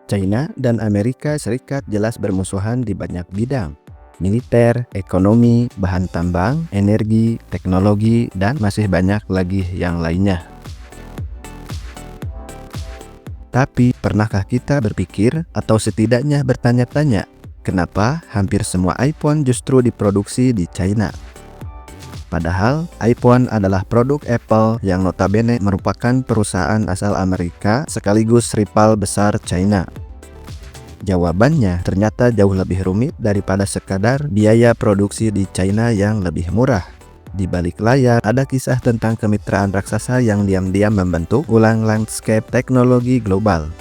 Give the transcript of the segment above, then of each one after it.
China dan Amerika Serikat jelas bermusuhan di banyak bidang: militer, ekonomi, bahan tambang, energi, teknologi, dan masih banyak lagi yang lainnya. Tapi, pernahkah kita berpikir atau setidaknya bertanya-tanya, kenapa hampir semua iPhone justru diproduksi di China? Padahal, iPhone adalah produk Apple yang notabene merupakan perusahaan asal Amerika sekaligus rival besar China. Jawabannya ternyata jauh lebih rumit daripada sekadar biaya produksi di China yang lebih murah. Di balik layar ada kisah tentang kemitraan raksasa yang diam-diam membentuk ulang landscape teknologi global.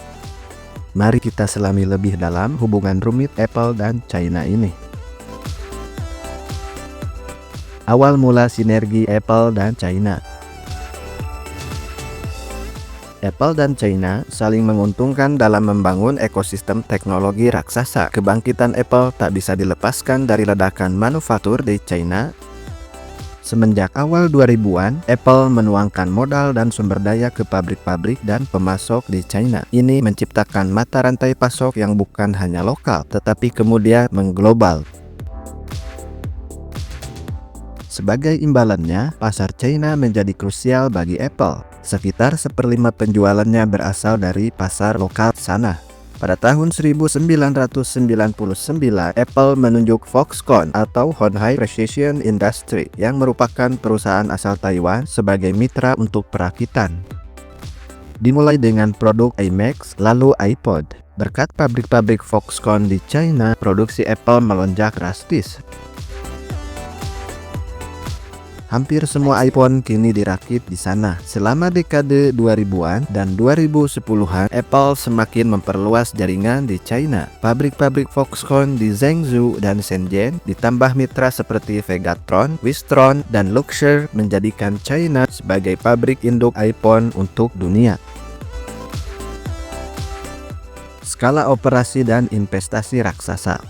Mari kita selami lebih dalam hubungan rumit Apple dan China ini. Awal mula sinergi Apple dan China. Apple dan China saling menguntungkan dalam membangun ekosistem teknologi raksasa. Kebangkitan Apple tak bisa dilepaskan dari ledakan manufaktur di China. Semenjak awal 2000-an, Apple menuangkan modal dan sumber daya ke pabrik-pabrik dan pemasok di China. Ini menciptakan mata rantai pasok yang bukan hanya lokal, tetapi kemudian mengglobal. Sebagai imbalannya, pasar China menjadi krusial bagi Apple. Sekitar 1/5 penjualannya berasal dari pasar lokal sana. Pada tahun 1999, Apple menunjuk Foxconn atau Honhai Precision Industry yang merupakan perusahaan asal Taiwan sebagai mitra untuk perakitan. Dimulai dengan produk iMac, lalu iPod. Berkat pabrik-pabrik Foxconn di China, produksi Apple melonjak drastis. Hampir semua iPhone kini dirakit di sana. Selama dekade 2000-an dan 2010-an, Apple semakin memperluas jaringan di China. Pabrik-pabrik Foxconn di Zhengzhou dan Shenzhen, ditambah mitra seperti Vegatron, Wistron, dan Luxshare menjadikan China sebagai pabrik induk iPhone untuk dunia. Skala operasi dan investasi raksasa.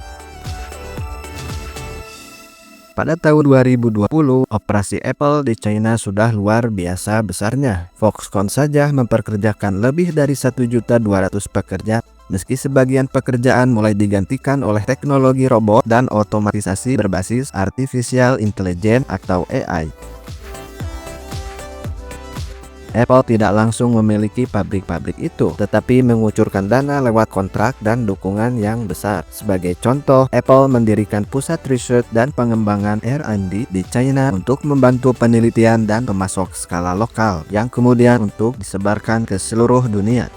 Pada tahun 2020, operasi Apple di China sudah luar biasa besarnya. Foxconn saja memperkerjakan lebih dari 1.200.000 pekerja, meski sebagian pekerjaan mulai digantikan oleh teknologi robot dan otomatisasi berbasis artificial intelligence atau AI. Apple tidak langsung memiliki pabrik-pabrik itu, tetapi mengucurkan dana lewat kontrak dan dukungan yang besar. Sebagai contoh, Apple mendirikan pusat riset dan pengembangan R&D di China untuk membantu penelitian dan pemasok skala lokal, yang kemudian untuk disebarkan ke seluruh dunia.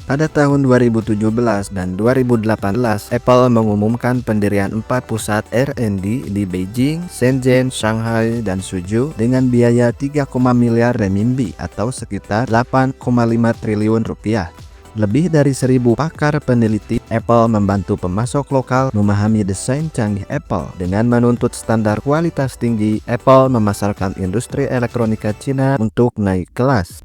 Pada tahun 2017 dan 2018, Apple mengumumkan pendirian 4 pusat R&D di Beijing, Shenzhen, Shanghai, dan Suzhou dengan biaya 3, miliar renminbi atau sekitar 8,5 triliun rupiah. Lebih dari 1.000 pakar peneliti Apple membantu pemasok lokal memahami desain canggih Apple. Dengan menuntut standar kualitas tinggi, Apple memasarkan industri elektronika Cina untuk naik kelas.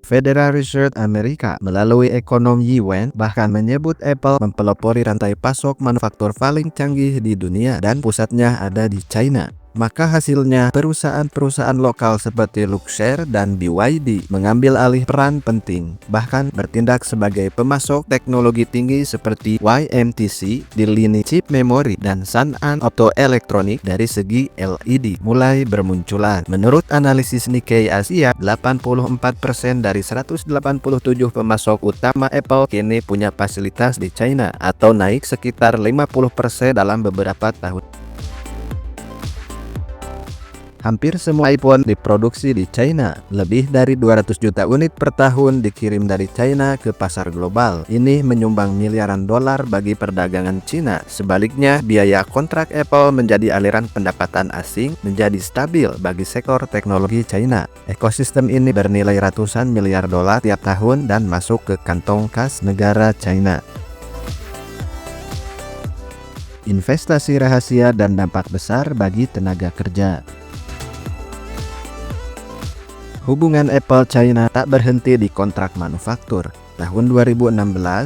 Federal Reserve Amerika melalui ekonom Yuan bahkan menyebut Apple mempelopori rantai pasok manufaktur paling canggih di dunia dan pusatnya ada di China. Maka hasilnya, perusahaan-perusahaan lokal seperti Luxshare dan BYD mengambil alih peran penting, bahkan bertindak sebagai pemasok teknologi tinggi seperti YMTC di lini chip memori dan Sanan Optoelektronik dari segi LED mulai bermunculan. Menurut analisis Nikkei Asia, 84% dari 187 pemasok utama Apple kini punya fasilitas di China atau naik sekitar 50% dalam beberapa tahun. Hampir semua iPhone diproduksi di China. Lebih dari 200 juta unit per tahun dikirim dari China ke pasar global. Ini menyumbang miliaran dolar bagi perdagangan Cina. Sebaliknya, biaya kontrak Apple menjadi aliran pendapatan asing menjadi stabil bagi sektor teknologi China. Ekosistem ini bernilai ratusan miliar dolar tiap tahun dan masuk ke kantong kas negara China. Investasi rahasia dan dampak besar bagi tenaga kerja. Hubungan Apple-China tak berhenti di kontrak manufaktur. Tahun 2016,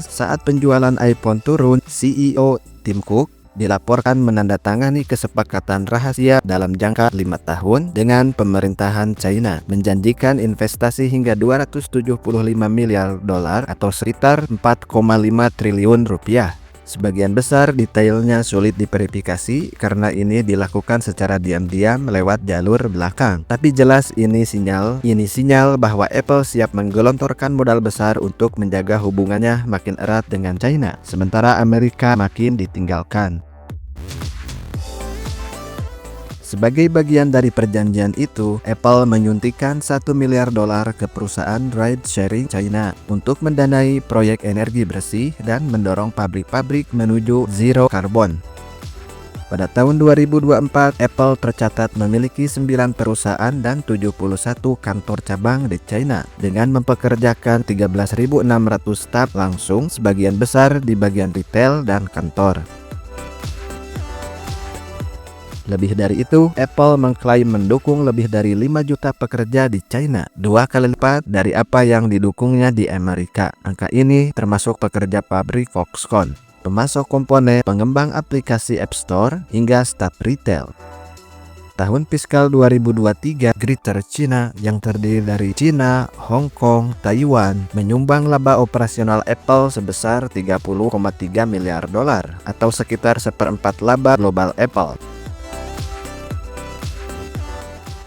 saat penjualan iPhone turun, CEO Tim Cook dilaporkan menandatangani kesepakatan rahasia dalam jangka 5 tahun dengan pemerintahan China, menjanjikan investasi hingga 275 miliar dolar atau sekitar 4,5 triliun rupiah. Sebagian besar detailnya sulit diverifikasi karena ini dilakukan secara diam-diam lewat jalur belakang. Tapi jelas ini sinyal bahwa Apple siap menggelontorkan modal besar untuk menjaga hubungannya makin erat dengan China, sementara Amerika makin ditinggalkan. Sebagai bagian dari perjanjian itu, Apple menyuntikkan 1 miliar dolar ke perusahaan ride-sharing China untuk mendanai proyek energi bersih dan mendorong pabrik-pabrik menuju zero carbon. Pada tahun 2024, Apple tercatat memiliki 9 perusahaan dan 71 kantor cabang di China dengan mempekerjakan 13.600 staf langsung, sebagian besar di bagian retail dan kantor. Lebih dari itu, Apple mengklaim mendukung lebih dari 5 juta pekerja di China, 2 kali lipat dari apa yang didukungnya di Amerika. Angka ini termasuk pekerja pabrik Foxconn, pemasok komponen, pengembang aplikasi App Store, hingga staf retail. Tahun fiskal 2023, Greater China yang terdiri dari China, Hong Kong, Taiwan menyumbang laba operasional Apple sebesar 30,3 miliar dolar atau sekitar seperempat laba global Apple.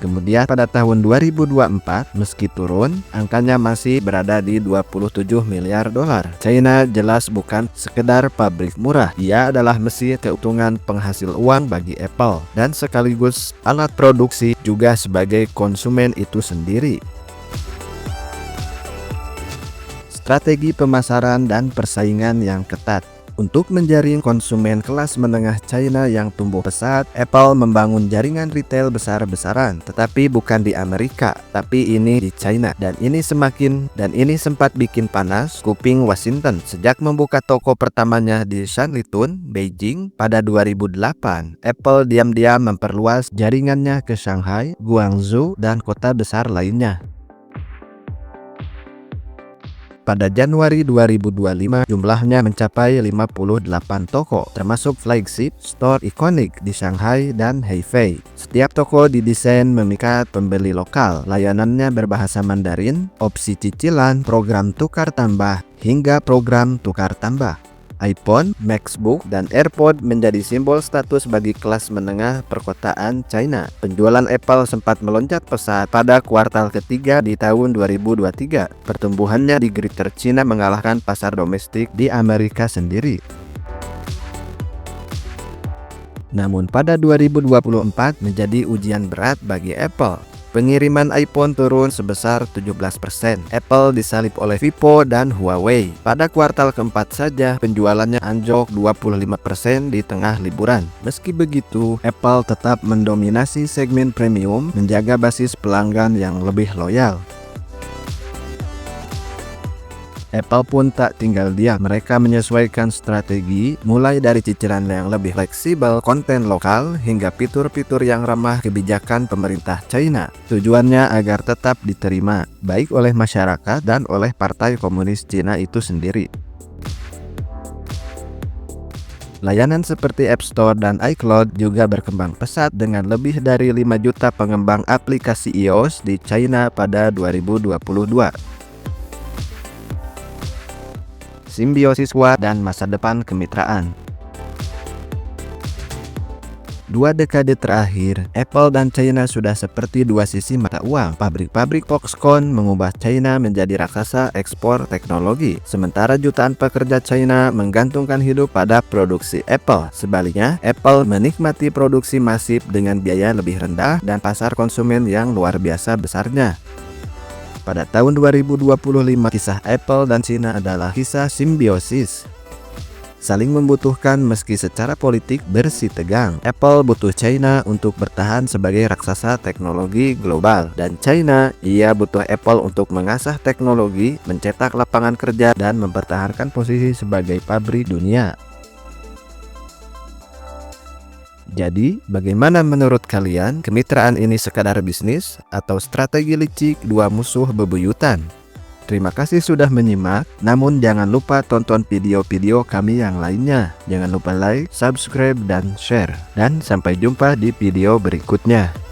Kemudian pada tahun 2024, meski turun, angkanya masih berada di 27 miliar dolar. China jelas bukan sekedar pabrik murah, ia adalah mesin keuntungan penghasil uang bagi Apple dan sekaligus alat produksi juga sebagai konsumen itu sendiri. Strategi pemasaran dan persaingan yang ketat. Untuk menjaring konsumen kelas menengah China yang tumbuh pesat, Apple membangun jaringan retail besar-besaran, tetapi bukan di Amerika, tapi ini di China. Dan ini sempat bikin panas kuping Washington sejak membuka toko pertamanya di Sanlitun, Beijing pada 2008. Apple diam-diam memperluas jaringannya ke Shanghai, Guangzhou, dan kota besar lainnya. Pada Januari 2025, jumlahnya mencapai 58 toko, termasuk flagship store ikonik di Shanghai dan Hefei. Setiap toko didesain memikat pembeli lokal, layanannya berbahasa Mandarin, opsi cicilan, program tukar tambah, hingga program tukar tambah. iPhone, MacBook, dan AirPod menjadi simbol status bagi kelas menengah perkotaan China. Penjualan Apple sempat melonjak pesat pada kuartal ketiga di tahun 2023. Pertumbuhannya di Greater China mengalahkan pasar domestik di Amerika sendiri. Namun pada 2024 menjadi ujian berat bagi Apple. Pengiriman iPhone turun sebesar 17%. Apple disalip oleh Vivo dan Huawei. Pada kuartal keempat saja, penjualannya anjlok 25% di tengah liburan. Meski begitu, Apple tetap mendominasi segmen premium, menjaga basis pelanggan yang lebih loyal. Apple pun tak tinggal diam. Mereka menyesuaikan strategi, mulai dari cicilan yang lebih fleksibel, konten lokal, hingga fitur-fitur yang ramah kebijakan pemerintah China. Tujuannya agar tetap diterima, baik oleh masyarakat dan oleh Partai Komunis Cina itu sendiri. Layanan seperti App Store dan iCloud juga berkembang pesat dengan lebih dari 5 juta pengembang aplikasi iOS di China pada 2022. Simbiosis dan masa depan kemitraan. 2 dekade terakhir, Apple dan China sudah seperti dua sisi mata uang. Pabrik-pabrik Foxconn mengubah China menjadi raksasa ekspor teknologi, sementara jutaan pekerja China menggantungkan hidup pada produksi Apple. Sebaliknya, Apple menikmati produksi masif dengan biaya lebih rendah dan pasar konsumen yang luar biasa besarnya. Pada tahun 2025, kisah Apple dan China adalah kisah simbiosis. Saling membutuhkan meski secara politik bersih tegang. Apple butuh China untuk bertahan sebagai raksasa teknologi global. Dan China, ia butuh Apple untuk mengasah teknologi, mencetak lapangan kerja, dan mempertahankan posisi sebagai pabrik dunia. Jadi, bagaimana menurut kalian? Kemitraan ini sekadar bisnis atau strategi licik dua musuh bebuyutan? Terima kasih sudah menyimak. Namun jangan lupa tonton video-video kami yang lainnya. Jangan lupa like, subscribe, dan share. Dan sampai jumpa di video berikutnya.